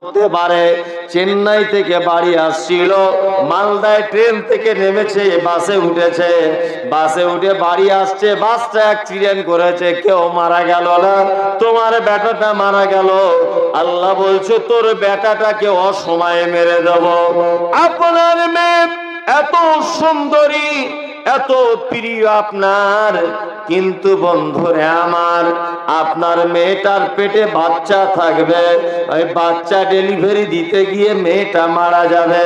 হতে পারে চেন্নাই থেকে বাড়ি আসছিল, মালদায় ট্রেন থেকে নেমেছে, বাসে উঠেছে, বাসে উঠে বাড়ি আসছে, বাসটা অ্যাক্সিডেন্ট করেছে, কেউ মারা গেল না, তোমার বেটাটা মারা গেল। আল্লাহ বলছে তোর বেটাটাকে অসময়ে মেরে দেব। আপনার মেয়ে এত সুন্দরী, এত প্রিয় আপনার, কিন্তু বন্ধুরে আমার, আপনার মেয়েটার পেটে বাচ্চা থাকবে, ওই বাচ্চা ডেলিভারি দিতে গিয়ে মেয়েটা মারা যাবে।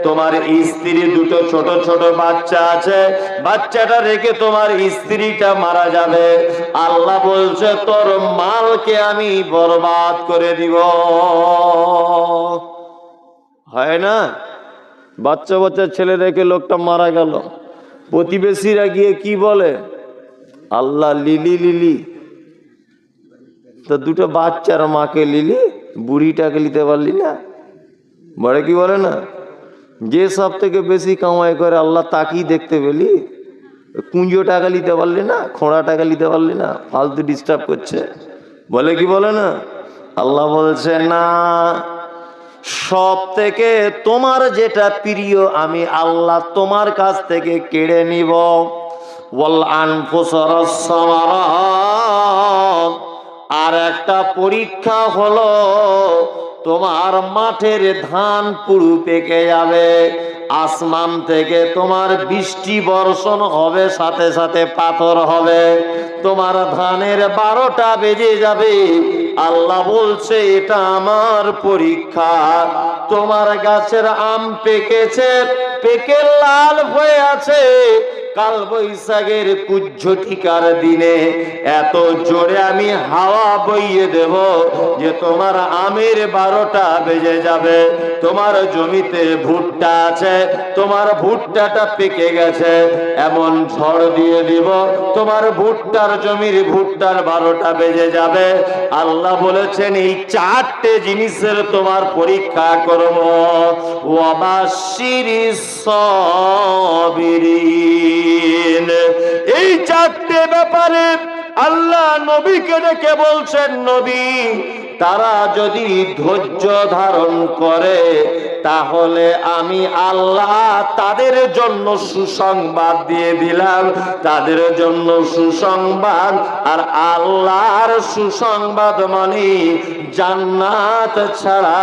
তোমার স্ত্রী দুটো ছোট ছোট বাচ্চা আছে, বাচ্চাটা রেখে তোমার স্ত্রীটা মারা যাবে। আল্লাহ বলছে তোর মালকে আমি বরবাদ করে দিব। হয় না? বাচ্চা বাচ্চা ছেলে রেখে লোকটা মারা গেল, প্রতিবেশীরা গিয়ে কি বলে, আল্লাহ লিলি লিলি, তো দুটো বাচ্চার মাকে লিলি, বুড়িটাকে নিতে পারলি না? বড় কি বলে না, যে সব থেকে বেশি কামাই করে আল্লাহ তাকেই দেখতে পেলি, কুঞ্জো টাকা নিতে পারলি না, খোঁড়া টাকা নিতে পারলি না, ফালতু ডিস্টার্ব করছে, বলে কি বলে না? আল্লাহ বলছে না, সব থেকে তোমার যেটা প্রিয় আমি আল্লাহ তোমার কাছ থেকে কেড়ে নিব। ওয়াল আনফুসারাস সামারাত, আর একটা পরীক্ষা হলো তোমার মাঠের ধান পুরু পেকে যাবে, আসমান থেকে তোমার বৃষ্টি বর্ষণ হবে, সাথে সাথে পাথর হবে, তোমার ধানের 12টা বেজে যাবে। আল্লাহ বলছে এটা আমার পরীক্ষা। তোমার গাছের আম পেকেছে, পেকে লাল হয়ে আছে, কাল বৈশাখের কুজ্ঝটিকার দিনে এত জোরে আমি হাওয়া বইয়ে দেব যে তোমার আমের 12টা বেজে যাবে। তোমার জমিতে ভুট্টা আছে, তোমার ভুট্টাটা পেকে গেছে, এমন ঝড় দিয়ে দিব তোমার ভুট্টার জমির ভুট্টার 12টা বেজে যাবে। আল্লাহ বলেছেন এই 4টে জিনিসের তোমার পরীক্ষা করব। ওয়াবাশশিরিস সাবিরিন, এই 4টে ব্যাপারে আল্লাহ নবীকে ডেকে বলছেন, নবী তারা যদি ধৈর্য ধারণ করে তাহলে আমি আল্লাহ তাদের জন্য সুসংবাদ দিয়ে দিলাম, তাদের জন্য সুসংবাদ। আর আল্লাহর সুসংবাদ মানে জান্নাত ছাড়া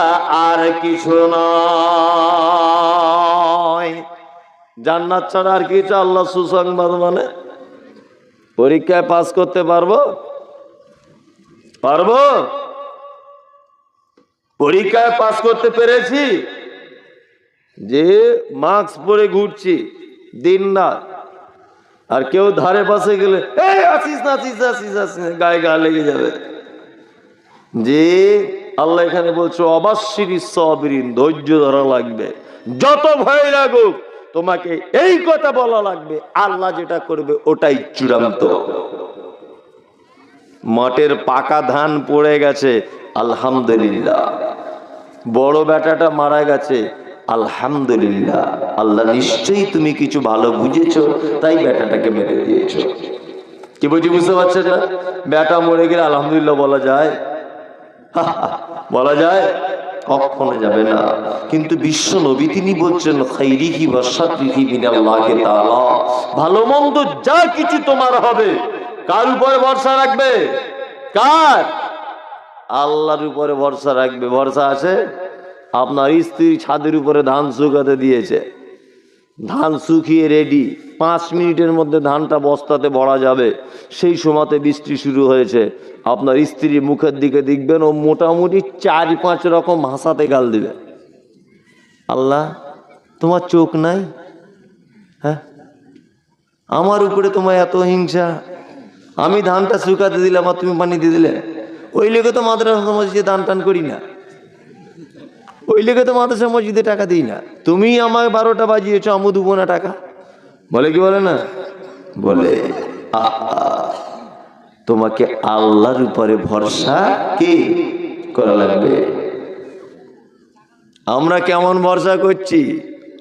আর কিছু নয়। জান্নাত ছাড়া আর কিছু, আল্লাহ সুসংবাদ মানে পরীক্ষায় পাস করতে পারবো? পারবো? পরীক্ষায় পাস করতে পেরেছি যে মাস্ক পরে ঘুরছি দিন রাত, আর কেউ ধারে পাশে গেলে এই আসিস না, আসিস আসিস আসিস, গায়ে গা লেগে যাবে। যে আল্লাহ এখানে বলছো অবাশশিরিস সাবিরিন, ধৈর্য ধরা লাগবে, যত ভয় লাগুক তোমাকে এই কথা বলা লাগবে, আল্লাহ যেটা করবে ওটাই চূড়ান্ত। মাঠের পাকা ধান পড়ে গেছে, আলহামদুলিল্লাহ। বড় বেটাটা মারা গেছে, আলহামদুলিল্লাহ, আল্লাহ নিশ্চয়ই তুমি কিছু ভালো বুঝেছো তাই বেটাটাকে মেরে দিয়েছো। কি বুঝি, বুঝতে পারছেন না? বেটা মরে গেলে আলহামদুলিল্লাহ বলা যায়? বলা যায়? কখনো যাবে না। কিন্তু বিশ্ব নবী তিনি বলছেন খাইরিহি ওয়া শাররিহি মিনাল্লাহি তাআলা, ভালো মন্দ যা কিছু তোমার হবে কার উপরে ভরসা রাখবে? কার? আল্লাহর উপরে ভরসা রাখবে। ভরসা আছে? আপনার স্ত্রী ছাদের উপরে ধান শুকাতে দিয়েছে, ধান শুকিয়ে রেডি, 5 মিনিটের মধ্যে ধানটা বস্তাতে ভরা যাবে, সেই সময়তে বৃষ্টি শুরু হয়েছে। আপনার স্ত্রী মুখের দিকে দেখবেন ও মোটামুটি 4-5 রকম ভাষাতে গাল দিবে। আল্লাহ তোমার চোখ নাই? হ্যাঁ, আমার উপরে তোমার এত হিংসা, আমি ধানটা শুকাতে দিলাম আর তুমি পানি দিয়ে দিলে। ওই লেগে তো মাদ্রাসা মসজিদে দান টান করি না, ওই লেগে তো মাদ্রাসা মসজিদে টাকা দিই না। তুমি আমায় 12টা বাজিয়েছো, আমি দেবো না টাকা? বলে কি বলে না? বলে। তোমাকে আল্লাহর উপরে ভরসা কি করা লাগবে। আমরা কেমন ভরসা করছি?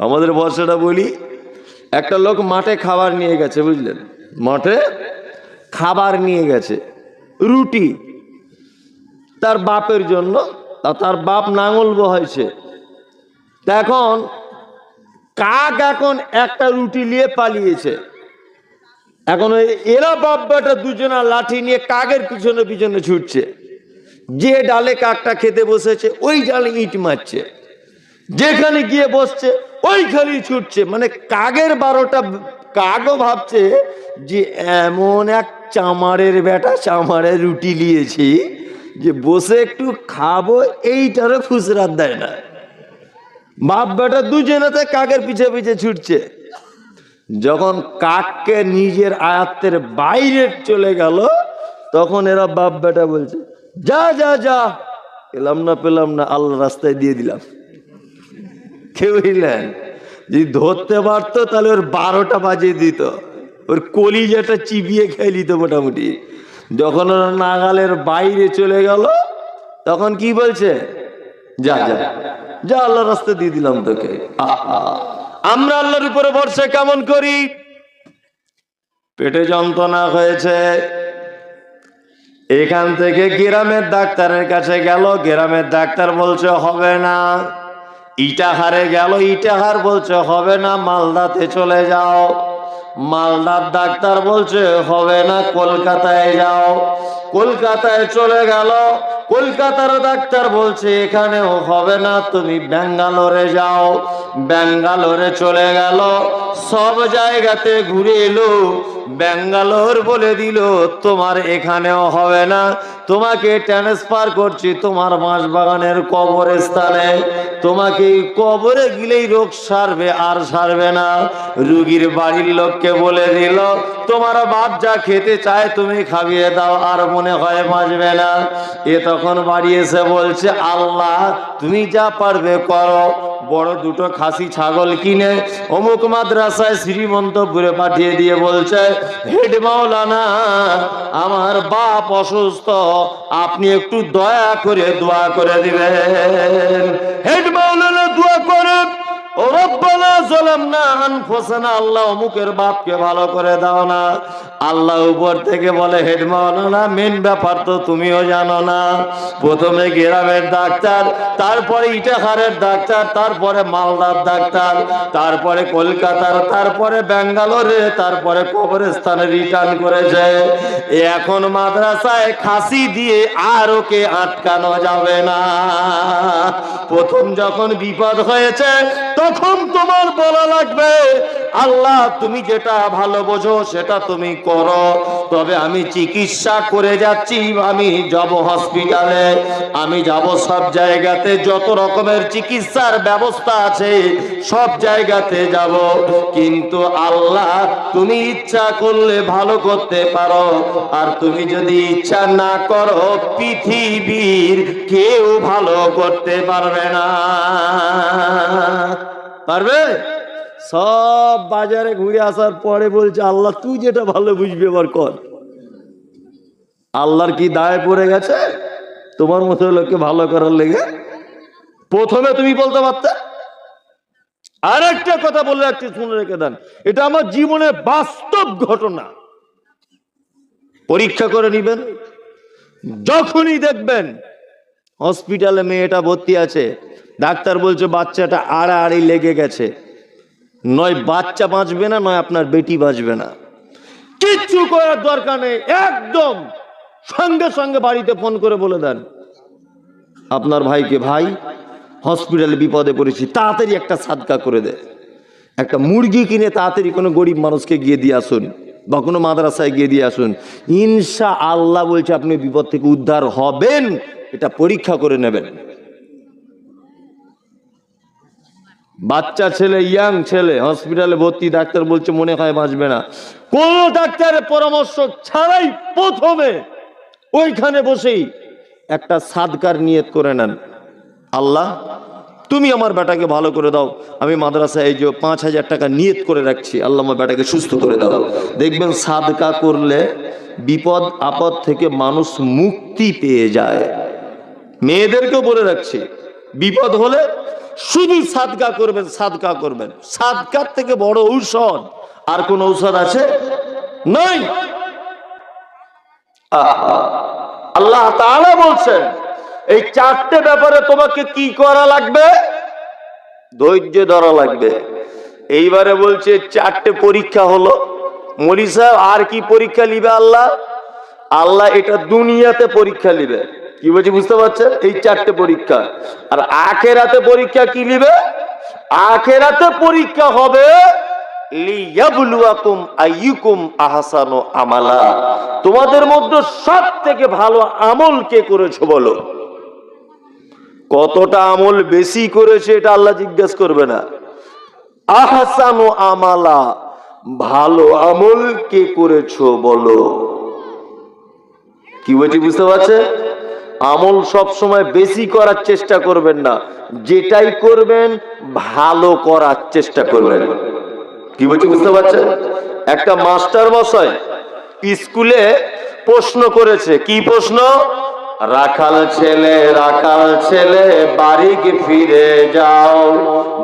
আমাদের ভরসাটা বলি। একটা লোক মাঠে খাবার নিয়ে গেছে, বুঝলেন? মাঠে খাবার নিয়ে গেছে, রুটি তার বাপের জন্য, তা তার বাপ নাঙল বহাইছে। এখন কাক এখন একটা রুটি নিয়ে পালিয়েছে। এখন এরা বাপ বেটা দুজনা লাঠি নিয়ে কাকের পিছনে পিছনে ছুটছে। যে ডালে কাকটা খেতে বসেছে ওই ডালে ইট মারছে, যেখানে গিয়ে বসছে ওইখানেই ছুটছে। মানে কাকের 12টা কাকও ভাবছে যে এমন এক চামারের বেটা চামারের রুটি নিয়েছি যে বসে একটু খাবো, এইটারও ফুসরাত দেয় না। বাপ বেটা দুজনেতে কাকের পিছে পিছে ছুটছে। যখন কাককে নিজের আয়ত্তের বাইরে চলে গেল, তখন এরা বাপ বেটা বলছে, যা যা যা, পেলাম না, আল্লাহ রাস্তায় দিয়ে দিলাম। কে বুঝলেন? যদি ধরতে পারতো তাহলে ওর 12টা বাজিয়ে দিত, ওর কলিজাটা চিবিয়ে খেয়ে নিত মোটামুটি। যখন ওরা নাগালের বাইরে চলে গেল, তখন কি বলছে, যা যা যা, আল্লাহ রাস্তায় দিয়ে দিলাম তোকে। আমরা আল্লাহর উপরে ভরসা কেমন করি? পেটে যন্ত্রণা হয়েছে, এখান থেকে গ্রামের ডাক্তারের কাছে গেল, গ্রামের ডাক্তার বলছে হবে না। ইটাহারে গেল, ইটাহার বলছে হবে না, মালদাতে চলে যাও। মালদার ডাক্তার বলছে হবে না, কলকাতায় যাও। কলকাতায় চলে গেল, কলকাতার ডাক্তার বলছে এখানেও হবে না, তুমি ব্যাঙ্গালোরে যাও। ব্যাঙ্গালোরে চলে গেল, সব জায়গাতে ঘুরে এলো, ব্যাঙ্গালোর বলে দিল তোমার এখানেও হবে না, তোমাকে ট্রান্সফার করছি তোমার বাঁশবাগানের কবরস্থানে। তোমাকে কবরে গেলেই রোগ সারবে, আর সারবে না। রুগীর বাড়ির লোককে বলে দিল তোমার বাপ যা খেতে চায় তুমি খাইয়ে দাও, আর মনে হয় বাঁচবে না। এ তখন বাড়ি এসে বলছে আল্লাহ তুমি যা পারবে করো। বড় দুটো খাসি ছাগল কিনে অমুক মাদ্রাসায় শ্রীমন্তপুরে পাঠিয়ে দিয়ে বলছে, হেড মাওলানা আমার বাপ অসুস্থ, আপনি একটু দয়া করে দোয়া করে দিবেন। হেড মাওলানা দোয়া করে, ও রব্বানা যালামনা আনফুসানা, আল্লাহ অমুকের বাপকে ভালো করে দাও না। আল্লাহ উপর থেকে বলে, হেড মাওলানা মেন ব্যাপার তো তুমিও জানো না। প্রথমে গ্রামের ডাক্তার, তারপরে ইটাহারের ডাক্তার, তারপরে মালদার ডাক্তার, তারপরে কলকাতার, তারপরে ব্যাঙ্গালোরে, তারপরে কবরস্থানে রিটার্ন করেছে। এখন মাদ্রাসায় খাসি দিয়ে আর ওকে আটকানো যাবে না। প্রথম যখন বিপদ হয়েছে তখন তোমার বলা লাগবে আল্লাহ তুমি যেটা ভালো বোঝো সেটা তুমি করো, তবে আমি চিকিৎসা করে যাচ্ছি, আমি যাব হসপিটালে, আমি যাব সব জায়গাতে, যত রকমের চিকিৎসার ব্যবস্থা আছে সব জায়গাতে যাব। কিন্তু আল্লাহ তুমি ইচ্ছা করলে ভালো করতে পারো, আর তুমি যদি ইচ্ছা না করো পৃথিবীর কেউ ভালো করতে পারবে না। পারবে? সব বাজারে ঘুরে আসার পরে বলছে আল্লাহ তুই যেটা ভালো বুঝবি এবার কর। আল্লাহর কি দায় পড়ে গেছে তোমার মতো লোককে ভালো করার লেগে? প্রথমে তুমি বলতে পারতে। আর একটা কথা বলে রাখছি, শুনে রেখে দেন, এটা আমার জীবনের বাস্তব ঘটনা। পরীক্ষা করে নিবেন, যখনই দেখবেন হসপিটালে মেয়েটা ভর্তি আছে, ডাক্তার বলছে বাচ্চাটা আড়াআড়ি লেগে গেছে, নয় বাচ্চা বাঁচবে না, নয় আপনার বেটি বাঁচবে না, কিচ্ছু করার দরকার নেই, একদম সঙ্গে সঙ্গে বাড়িতে ফোন করে বলে দেন আপনার ভাইকে, ভাই হসপিটালে বিপদে পড়েছি, তাড়াতাড়ি একটা সাদকা করে দে, একটা মুরগি কিনে তাড়াতাড়ি কোনো গরিব মানুষকে গিয়ে দিয়ে আসুন, বা কোনো মাদ্রাসায় গিয়ে দিয়ে আসুন। ইনশা আল্লাহ বলছে আপনি বিপদ থেকে উদ্ধার হবেন, এটা পরীক্ষা করে নেবেন। বাচ্চা ছেলে, ইয়াং ছেলে হসপিটালে ভর্তি, ডাক্তার বলছে মনে হয় বাঁচবে না, কোন ডাক্তারের পরামর্শ ছাড়াই প্রথমে ওইখানে বসেই একটা সাদকার নিয়ত করে নেন, আল্লাহ তুমি আমার বেটাকে ভালো করে দাও, আমি মাদ্রাসায় এই যে 5,000 টাকা নিয়ত করে রাখছি, আল্লাহ আমার বেটাকে সুস্থ করে দাও। দেখবেন সাদকা করলে বিপদ আপদ থেকে মানুষ মুক্তি পেয়ে যায়। মেয়েদেরকেও বলে রাখছি, বিপদ হলে শুধু সাদকা করবেন, সাদকা করবেন। সাদকার থেকে বড় ঔষধ আর কোন ঔষধ আছে? নাই। আল্লাহ তাআলা বলছেন এই চারটে ব্যাপারে তোমাকে কি করা লাগবে? ধৈর্য ধরা লাগবে। এইবারে বলছে চারটে পরীক্ষা হলো। মৌলী সাহেব আর কি পরীক্ষা নিবে আল্লাহ? আল্লাহ এটা দুনিয়াতে পরীক্ষা নিবে। কি বলছি বুঝতে পারছেন? এই চারটে পরীক্ষা। আর আখেরাতে পরীক্ষা কি নিবে? আখেরাতে পরীক্ষা হবে লিয়াবলুয়াকুম আইয়ুকুম আহসানু আমালা। তোমাদের মধ্যে সবথেকে ভালো আমল কে করেছো বলো। কতটা আমল বেশি করেছে এটা আল্লাহ জিজ্ঞেস করবে না। আহসানু আমালা, ভালো আমল কে করেছো বলো। কি বলছি বুঝতে পারছে? আমল সব সময় বেশি করার চেষ্টা করবেন না, যেটাই করবেন ভালো করার চেষ্টা করবেন। কি বলছি বুঝতে পারছেন? একটা মাস্টার মশাই স্কুলে প্রশ্ন করেছে। কি প্রশ্ন? রাখাল ছেলে বাড়িকে ফিরে যাও,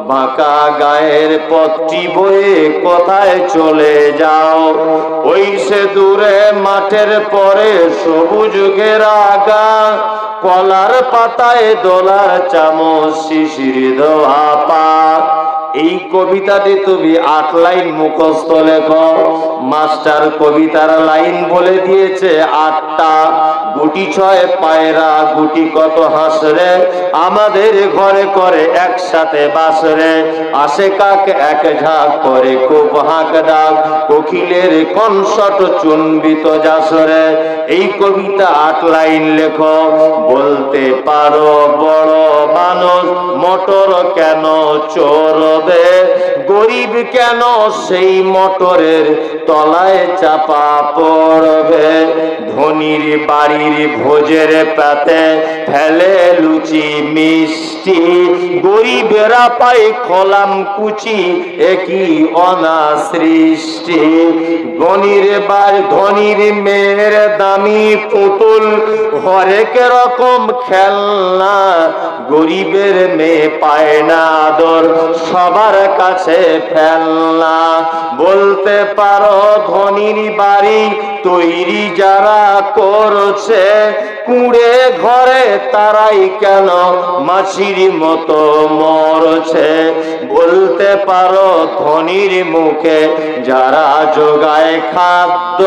বাঁকা গায়ের পথটি বয়ে কোথায় চলে যাও। ওই সে দূরে মাঠের পরে সবুজ ঘেরা গা, কলার পাতায় দোলার চামচ শিশির ধোয়া পা। এই কবিতাটি তুমি 8 লাইন মুখস্থ লেখো। মাস্টার কবিতার লাইন বলে দিয়েছে 8টা। গুটি 6 পায়রা, গুটি কত হাসরে, আমাদের ঘরে করে একসাথে বাসরে। আসে কাক এক ঝাঁক করে খুব হাঁক ডাক, কোকিলের কনসট চুম্বিত যাসরে। এই কবিতা 8 লাইন লেখো। বলতে পারো বড় মানুষ মোটর কেন চড়বে, গরিব কেন সেই মোটরের তলায় চাপা পড়বে। ধনির বাড়ির ভোজের পাতে ফেলে লুচি মিষ্টি, গরিবেরা পায় খোলাম কুচি, একই অনাসৃষ্টি। ধনির মেয়ের দামি পুতুল, হরেক রকম খেলনা, গরিবের মেয়ে পায় না আদর, সবার কাছে ফেলনা। বলতে পারো ধনির বাড়ি তৈরি যারা করছে, কুঁড়ে ঘরে তারাই কেন মাছির মতো মরছে। বলতে পারো ধনির মুখে যারা যোগায় খাদ্য,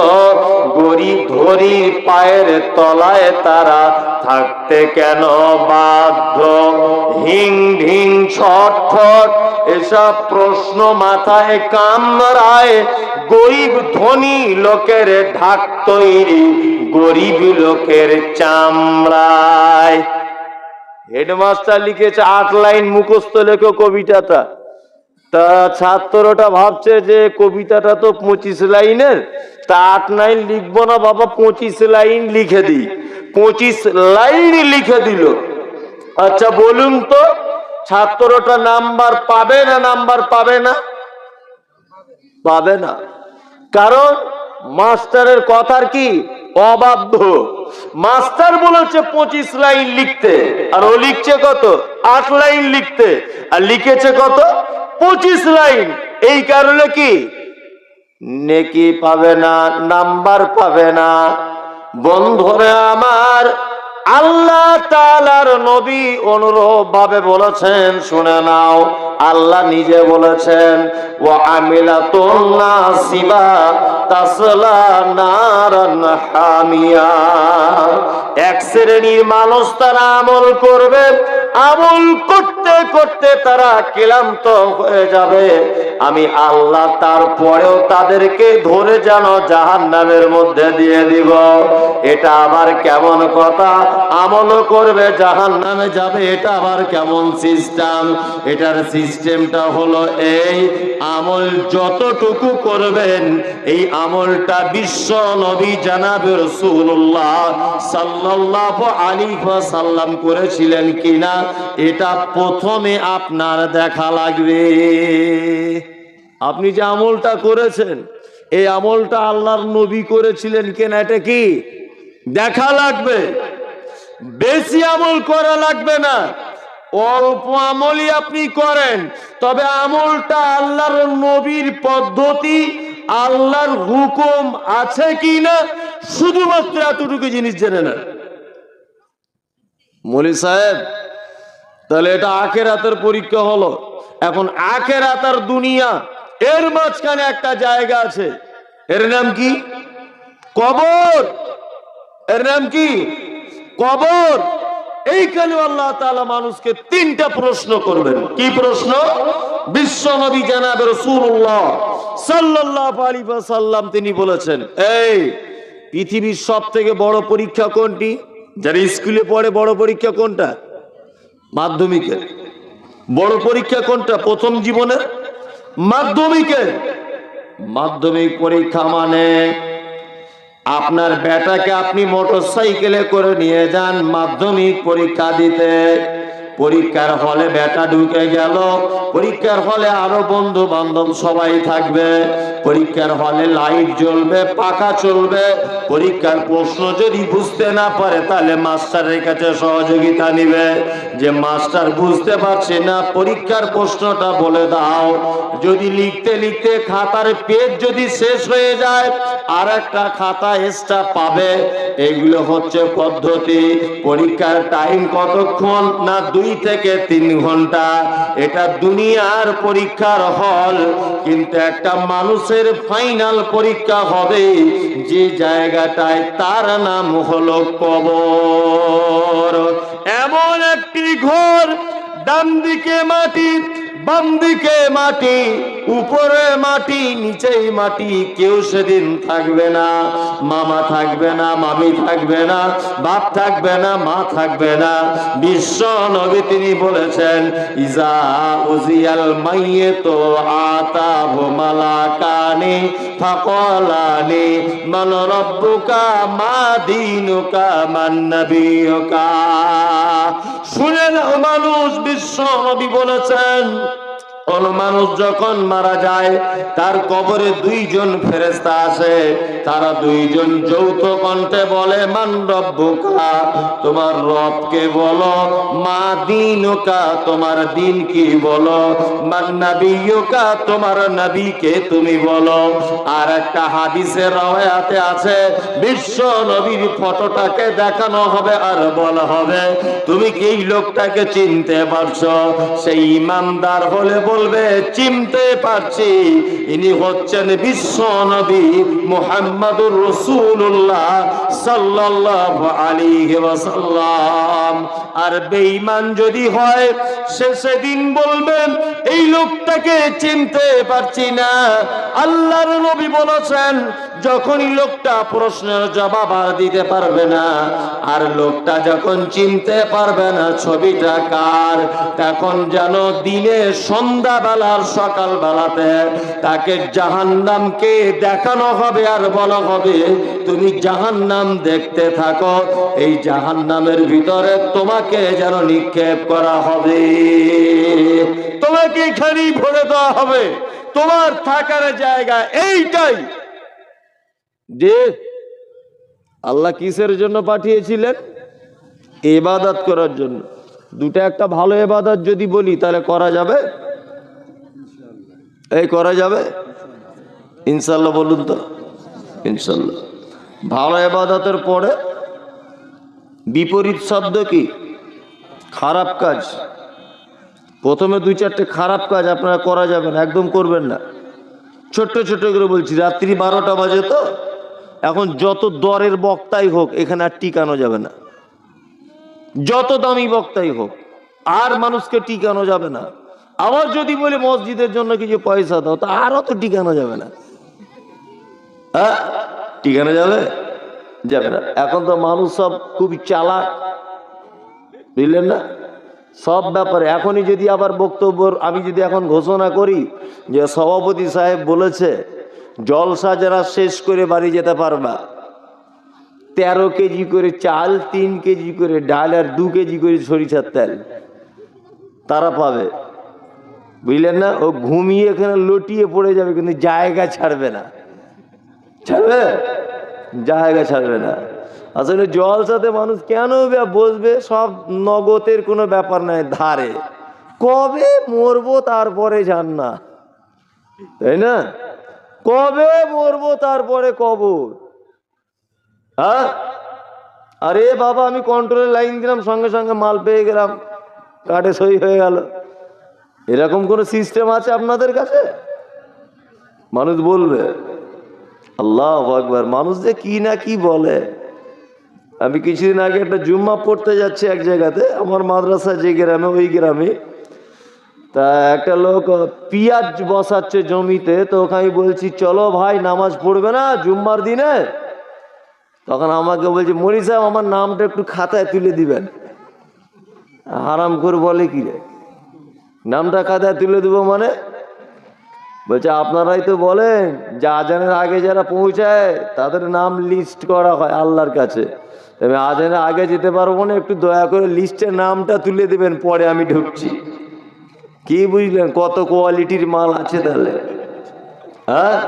গরিব ধনির পায়ের তলায় তারা থাকতে কেন বাধ্য। হিং ঢিং ছটফট এসব প্রশ্ন মাথায় কামড়ায়, গরিব ধনী লোকের ঢাক তৈরি গরিব লোকের চামড়ায়। হেডমাস্টার লিখেছে 8 লাইন মুখস্থ লেখো কবিতাটা। তা ছাত্রটা ভাবছে যে কবিতাটা তো 25 লাইনের, তা 8 লাইন লিখবো না বাবা, 25 লাইন লিখে দিই। 25 লাইন লিখে দিল। আচ্ছা বলুন তো, ছাত্রটা নাম্বার পাবে না? নাম্বার পাবে না? পাবে না। কারণ মাস্টারের কথার কি অবাধ্য। মাস্টার বলেছে 25 লাইন লিখতে, আর ও লিখছে কত? 8 লাইন লিখতে, আর লিখেছে কত? 25 লাইন। এই কারণে কি নেকি পাবে না, নাম্বার পাবে না। বন্ধুরা আমার, আল্লাহ তাআলার নবী অনুরূপ ভাবে বলেছেন, শুনে নাও। আল্লাহ নিজে বলেছেন, ওয়া আমিলাতুন নাসিবা তাসলা নারান হামিয়া। এক শ্রেণীর মানুষ তারা আমল করবে, আমল করতে করতে তারা ক্লান্ত হয়ে যাবে। আমি আল্লাহ তারপরেও তাদেরকে ধরে যেন জাহান্নামের মধ্যে দিয়ে দিব। এটা আবার কেমন কথা? আমল করবে জাহান্নামে যাবে, এটা আবার কেমন সিস্টেম? এটার সিস্টেমটা হলো এই, আমল যতটুকু করবেন এই আমলটা বিশ্ব নবী জনাবে রাসূলুল্লাহ সাল্লাল্লাহু আলাইহি ওয়াসাল্লাম করেছিলেন কিনা এটা প্রথমে আপনার দেখা লাগবে। আপনি যে আমলটা করেছেন এই আমলটা আল্লাহর নবী করেছিলেন কিনা এটা কি দেখা লাগবে। বেশি আমল করা লাগবে না, অল্প আমলই আপনি করেন, তবে আমলটা আল্লাহর নবীর পদ্ধতি, আল্লাহর হুকুম আছে কিনা শুধুমাত্র এতটুকু জিনিস জেনে নেন। মৌলী সাহেব, তাহলে এটা আখেরাতের পরীক্ষা হলো। এখন আখেরাত আর দুনিয়া, এর মাঝখানে একটা জায়গা আছে, এর নাম কি? কবর। এর নাম কি? কবর। এইখানে আল্লাহ তাআলা মানুষকে তিনটা প্রশ্ন করবেন। কি প্রশ্ন? বিশ্ব নবী জনাবে রাসূলুল্লাহ সাল্লাল্লাহু আলাইহি ওয়াসাল্লাম তিনি বলেছেন, এই পৃথিবীর সবথেকে বড় পরীক্ষা কোনটি? যারা স্কুলে পড়ে, বড় পরীক্ষা কোনটা? মাধ্যমিকের। বড় পরীক্ষা কোনটা? প্রথম জীবনের মাধ্যমিকের। মাধ্যমিক পরীক্ষা মানে আপনার বেটাকে আপনি মোটরসাইকেলে করে নিয়ে যান মাধ্যমিক পরীক্ষা দিতে। পরীক্ষার হলে বেটা ঢুকে গেল, পরীক্ষার হলে আরো বন্ধু বান্ধব সবাই থাকবে, পরীক্ষার হলে লাইট জ্বলবে, পাখা চলবে। পরীক্ষার প্রশ্ন যদি বুঝতে না পারে তাহলে মাস্টারের কাছে সহযোগিতা নিবে, যে মাস্টার বুঝতে পারছে না, পরীক্ষার প্রশ্নটা বলে দাও। যদি লিখতে লিখতে খাতার পেজ যদি শেষ হয়ে যায়, আর একটা খাতা এক্সট্রা পাবে। এগুলো হচ্ছে পদ্ধতি। পরীক্ষার টাইম কতক্ষণ? না 2 থেকে 3 ঘন্টা। এটা দুনিয়ার পরীক্ষার হল, কিন্তু একটা মানুষের ফাইনাল পরীক্ষা হবে যে জায়গাটায়, তার নাম হলো কবর। এমন একটি ঘর, ডান দিকে মাটি, বাম দিকে মাটি, উপরে মাটি, নিচেই মাটি। কেউ সেদিন থাকবে না, মামা থাকবে না, মামি থাকবে না, বাপ থাকবে না, মা থাকবে না। বিশ্ব নবী তিনি বলেছেন, ইজা উজিয়াল মাইয়িতু আতাহু মালাকানি ফাকালানি মান রাব্বুকা মা দীনুকা মান নাবিয়ুকা। শুনে নাও মানুষ, বিশ্ব নবী বলেছেন, কোন মানুষ যখন মারা যায় তার কবরে 2 জন ফেরেশতা আসে। তারা 2 জন যৌথ কণ্ঠে বলে, মান রব্বুকা, তোমার রবকে বলো, মা দীনুকা, তোমার দিন কি বলো, মান নাবিয়ুকা, তোমার নবীকে তুমি বলো। আর একটা হাদিসের রওয়ায়াতে আছে, বিশ্ব নবীর ফটোটাকে দেখানো হবে আর বলা হবে, তুমি কি এই লোকটাকে চিনতে পারছো? সেই ইমানদার হলে বলবে, চিনতে পারছি, ইনি হচ্ছেন বিশ্ব নবী মুহাম্মদুর রাসূলুল্লাহ সাল্লাল্লাহু আলাইহি ওয়াসাল্লাম। আর বেঈমান যদি হয়, সে সেদিন বলবেন, এই লোকটাকে চিনতে পারছি না। আল্লাহর নবী বলেছেন, যখনই লোকটা প্রশ্নের জবাব আর দিতে পারবে না, আর লোকটা যখন চিনতে পারবে না ছবিটা কার, তখন যেন দিনে সন্ধ্যাবেলার সকাল বেলাতে তাকে জাহান্নামকে দেখানো হবে আর বলা হবে, তুমি জাহান্নাম দেখতে থাকো, এই জাহান্নামের ভিতরে তোমাকে যেন নিক্ষেপ করা হবে, তোমাকে এখানেই ভরে দেওয়া হবে, তোমার থাকার জায়গা এইটাই। যে আল্লাহ কিসের জন্য পাঠিয়েছিলেন? ইবাদত করার জন্য। দুটা একটা ভালো ইবাদত যদি বলি তাহলে করা যাবে? এই করা যাবে ইনশাআল্লাহ? বলুন তো ইনশাআল্লাহ। ভালো ইবাদতের পরে বিপরীত শব্দ কি? খারাপ কাজ। প্রথমে 2-4টে খারাপ কাজ আপনারা করা যাবে না, একদম করবেন না। ছোট্ট ছোট্ট করে বলছি, রাত্রি 12টা বাজে তো, এখন যত দরের বক্তাই হোক এখানে আর টিকানো যাবে না, যত দামি বক্তাই হোক আর মানুষকে টিকানো যাবে না। আবার যদি বলে মসজিদের জন্য কিছু পয়সা দাও, তা আরও তো টিকানো যাবে না। হ্যাঁ, টিকানো যাবে? যাবে না। এখন তো মানুষ সব খুবই চালাক, বুঝলেন না? সব ব্যাপারে এখনই যদি আবার বক্তব্য আমি যদি এখন ঘোষণা করি যে সভাপতি সাহেব বলেছে জলসা যারা শেষ করে বাড়ি যেতে পারবা, 13 কেজি করে চাল, 3 কেজি করে ডাল আর 2 কেজি করে সরিষার তেল তারা পাবে, বুঝলেন না? ও ঘুমিয়ে এখানে লটিয়ে পড়ে যাবে, কিন্তু জায়গা ছাড়বে না। ছাড়বে? জায়গা ছাড়বে না। আসলে জলসাতে মানুষ কেন বসবে? সব নগদের কোনো ব্যাপার নাই, ধারে। কবে মরবো তারপরে যান না, তাই না? কবে মরবো তারপরে কবর। হ্যাঁ, আরে বাবা আমি কন্ট্রোলে লাইন দিলাম, সঙ্গে সঙ্গে মাল পেয়ে গেলাম, কার্ডে সই হয়ে গেল। এরকম কোন সিস্টেম আছে আপনাদের কাছে? মানুষ বলবে আল্লাহু আকবার, মানুষ যে কি না কি বলে। আমি কিছুদিন আগে একটা জুম্মা পড়তে যাচ্ছি এক জায়গাতে, আমার মাদ্রাসা যে গ্রামে, ওই গ্রামে। তা একটা লোক পিঁয়াজ বসাচ্ছে জমিতে, তো ওকে আমি বলছি চলো ভাই নামাজ পড়বে না জুম্মার দিনে? তখন আমাকে বলছে মনি সাহেব আমার নামটা একটু খাতায় তুলে দিবেন। আরাম করে বলে কি রে, নামটা খাতায় তুলে দেবো মানে? বলছে আপনারাই তো বলেন যে আজানের আগে যারা পৌঁছায় তাদের নাম লিস্ট করা হয় আল্লাহর কাছে। তবে আজানের আগে যেতে পারবো না, একটু দয়া করে লিস্টের নামটা তুলে দেবেন, পরে আমি ঢুকছি। কি বুঝলেন কত কোয়ালিটির মাল আছে তাহলে? হ্যাঁ,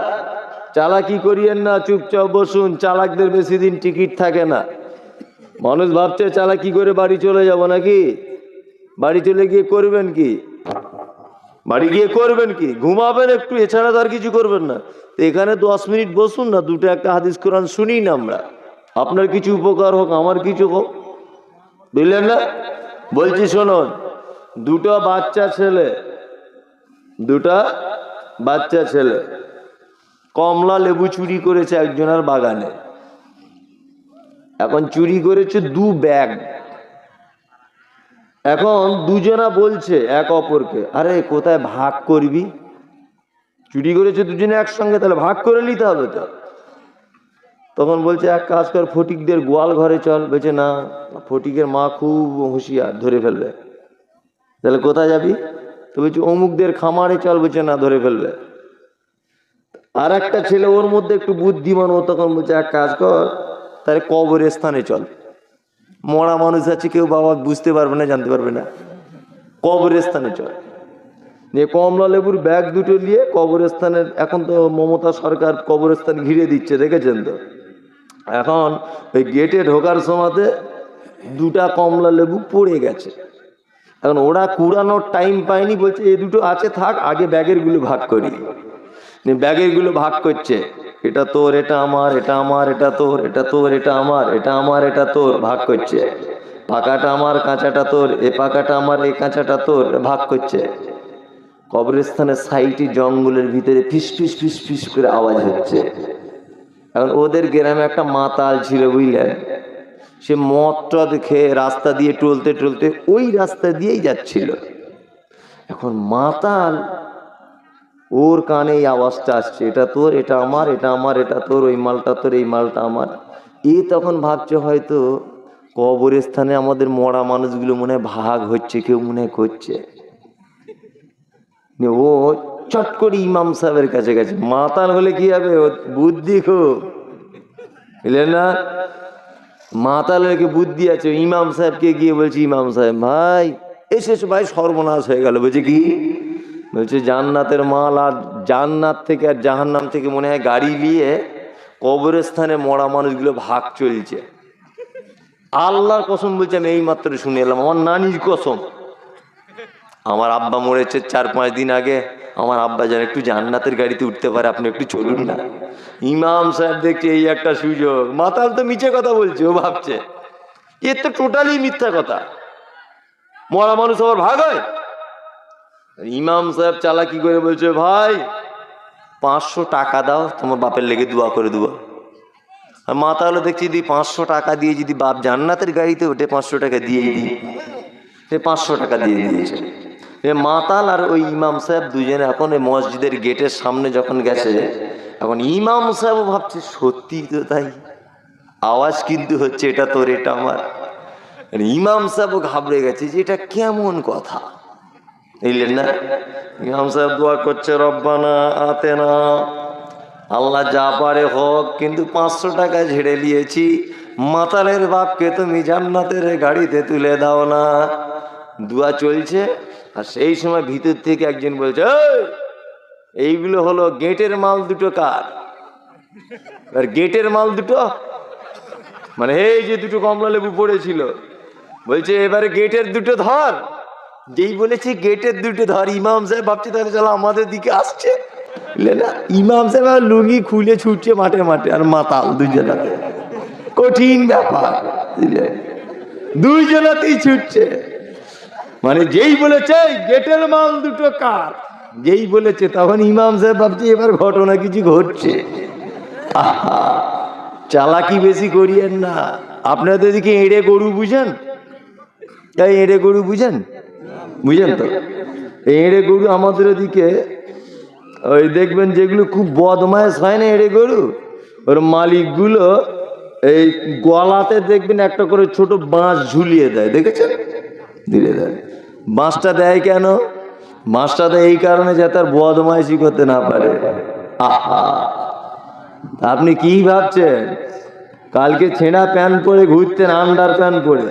চালাকি করিয়েন না, চুপচাপ বসুন। চালাকদের বেশি দিন টিকিট থাকে না। মানুষ ভাবছে চালাকি করে বাড়ি চলে যাব নাকি? বাড়ি চলে গিয়ে করবেন কি? বাড়ি গিয়ে করবেন কি? ঘুমাবেন একটু, এছাড়া তো আর কিছু করবেন না। তো এখানে 10 মিনিট বসুন না, দুটো একটা হাদিস কোরআন শুনি না আমরা, আপনার কিছু উপকার হোক, আমার কিছু হোক, বুঝলেন না? বলছি শুনুন, দুটা বাচ্চা ছেলে কমলা লেবু চুরি করেছে একজনের বাগানে। এখন চুরি করেছে 2 ব্যাগ। এখন দুজনা বলছে এক অপরকে, আরে কোথায় ভাগ করবি? চুরি করেছে দুজনে একসঙ্গে, তাহলে ভাগ করে নিতে হবে তো। তখন বলছে এক কাজ কর, ফটিকদের গোয়াল ঘরে চল। বলছে না, ফটিকের মা খুব হুঁশিয়ার, ধরে ফেলবে। তাহলে কোথায় যাবি? তো বলছে অমুকদের খামারে চল। বলছে না, ধরে ফেলবে। আর একটা ছেলে ওর মধ্যে একটু বুদ্ধিমান, ও তখন বলছে এক কাজ কর, তাহলে কবরস্থানে চল। মরা মানুষ আছে, কেউ বাবা বুঝতে পারবে না, জানতে পারবে না, কবরস্থানে চল। নিয়ে কমলা লেবুর ব্যাগ দুটো নিয়ে কবরস্থানের, এখন তো মমতা সরকার কবরস্থান ঘিরে দিচ্ছে, দেখেছেন তো? এখন ওই গেটে ঢোকার সময়তে 2টা কমলা লেবু পড়ে গেছে। এখন ওরা কুড়ানোর টাইম পায়নি, বলছে এই দুটো আছে থাক, আগে ব্যাগের গুলো ভাগ করি। ব্যাগের গুলো ভাগ করছে, এটা তোর, এটা আমার, এটা আমার, এটা তোর, এটা তোর, এটা আমার, এটা আমার, এটা তোর, ভাগ করছে। পাকাটা আমার, কাঁচাটা তোর, এ পাকাটা আমার, এই কাঁচাটা তোর, ভাগ করছে। কবরস্থানের সাইডে জঙ্গলের ভিতরে ফিস ফিস ফিস ফিস করে আওয়াজ হচ্ছে। এখন ওদের গ্রামে একটা মাতাল ছিল, বুঝলেন? সে মদটা খেয়ে রাস্তা দিয়ে টলতে টলতে ওই রাস্তা দিয়েই যাচ্ছিল। এখন মাতাল, ওর কানে এই আওয়াজটা আসছে, এটা তোর, এটা আমার, এটা আমার, এটা তোর, ওই মালটা তোর, এই মালটা আমার। এ তখন ভাবছে হয়তো কবরস্থানে আমাদের মরা মানুষগুলো মনে ভাগ হচ্ছে, কেউ মনে করছে। ও চট করে ইমাম সাহেবের কাছে গেছে। মাতাল হলে কি হবে, বুদ্ধি খুব, বুঝলেন না? মাতালের বুদ্ধি আছে। ইমাম সাহেবকে গিয়ে বলছি, ইমাম সাহেব ভাই এসে ভাই সর্বনাশ হয়ে গেল। বলছে কি? বলছে জান্নাতের মাল আর জান্নাত থেকে আর জাহান্নাম থেকে মনে হয় গাড়ি নিয়ে কবরস্থানে মরা মানুষগুলো ভাগ চলছে। আল্লাহর কসম বলছে, আমি এই মাত্র শুনে এলাম, আমার নানির কসম। আমার আব্বা মরেছে 4-5 দিন আগে, আমার আব্বা যেন একটু জান্নাতের গাড়িতে উঠতে পারে, আপনি একটু চলুন না। ইমাম সাহেব দেখছে এই একটা সুযোগ। মাতাল তো মিছে কথা বলছে, ও ভাবছে এর তো টোটালি মিথ্যা কথা, মরা মানুষ আবার ভাগ হয়। ইমাম সাহেব চালাকি করে বলছে, ভাই 500 টাকা দাও, তোমার বাপের লেগে দোয়া করে দেবো। আর মাতাল দেখছি যদি 500 টাকা দিয়ে যদি বাপ জান্নাতের গাড়িতে ওঠে, 500 টাকা দিয়েই দিই। সে 500 টাকা দিয়ে দিয়েছে। মাতাল আর ওই ইমাম সাহেব দুজনে এখন এই মসজিদের গেটের সামনে যখন গেছে, এখন ইমাম সাহেব ভাবছে সত্যি তো তাই, আওয়াজ কিন্তু হচ্ছে এটা তোর, এটা আমার। ইমাম সাহেব ঘাবড়ে গেছে যে এটা কেমন কথা, বুঝলেন না? ইমাম সাহেব দোয়া করছে, রব্বানা আতেনা, আল্লাহ যা পারে হোক, কিন্তু 500 টাকা ঝেড়ে নিয়েছি, মাতালের বাপকে তুমি জান্নাতের গাড়িতে তুলে দাও না। দোয়া চলছে। আর সেই সময় ভিতর থেকে একজন বলছে, এইগুলো হলো গেটের মাল দুটো কার? আর গেটের মাল দুটো মানে এই যে দুটো কমলা লেবু পড়েছিল, বলছে এবারে গেটের দুটো ধর। যেই বলেছে গেটের দুটো ধর, ইমাম সাহেব ভাবছে তাহলে চলো আমাদের দিকে আসছে। না, ইমাম সাহেব লুঙ্গি খুলে ছুটছে মাঠে মাঠে, আর মাতাল দুজনাতে। কঠিন ব্যাপার। দুইজনাতেই ছুটছে। মানে যেই বলেছে গেটের মাল দুটো কার, যেই বলেছে তখন ইমাম সাহেব ভাবছে এবার ঘটনা কিছু ঘটছে। আহা, চালাকি বেশি করিয়েন না। আপনাদের দিকে এঁড়ে গরু বুঝেন? তাই এঁড়ে গরু বুঝেন? বুঝেন তো? এঁড়ে গরু আমাদের দিকে ওই দেখবেন যেগুলো খুব বদমাইশ হয় না, এঁড়ে গরু, ওর মালিকগুলো এই গলাতে দেখবেন একটা করে ছোট বাঁশ ঝুলিয়ে দেয়, দেখেছেন? দিলে দেয়। বাঁশটা দেয় কেন? বাঁশটা দেয় এই কারণে যাতে আর বদমাইশি করতে না পারে। আহা, আপনি কি ভাবছেন কালকে ছেঁড়া প্যান্ট পরে ঘুরতেন, আন্ডার প্যান্ট পরে,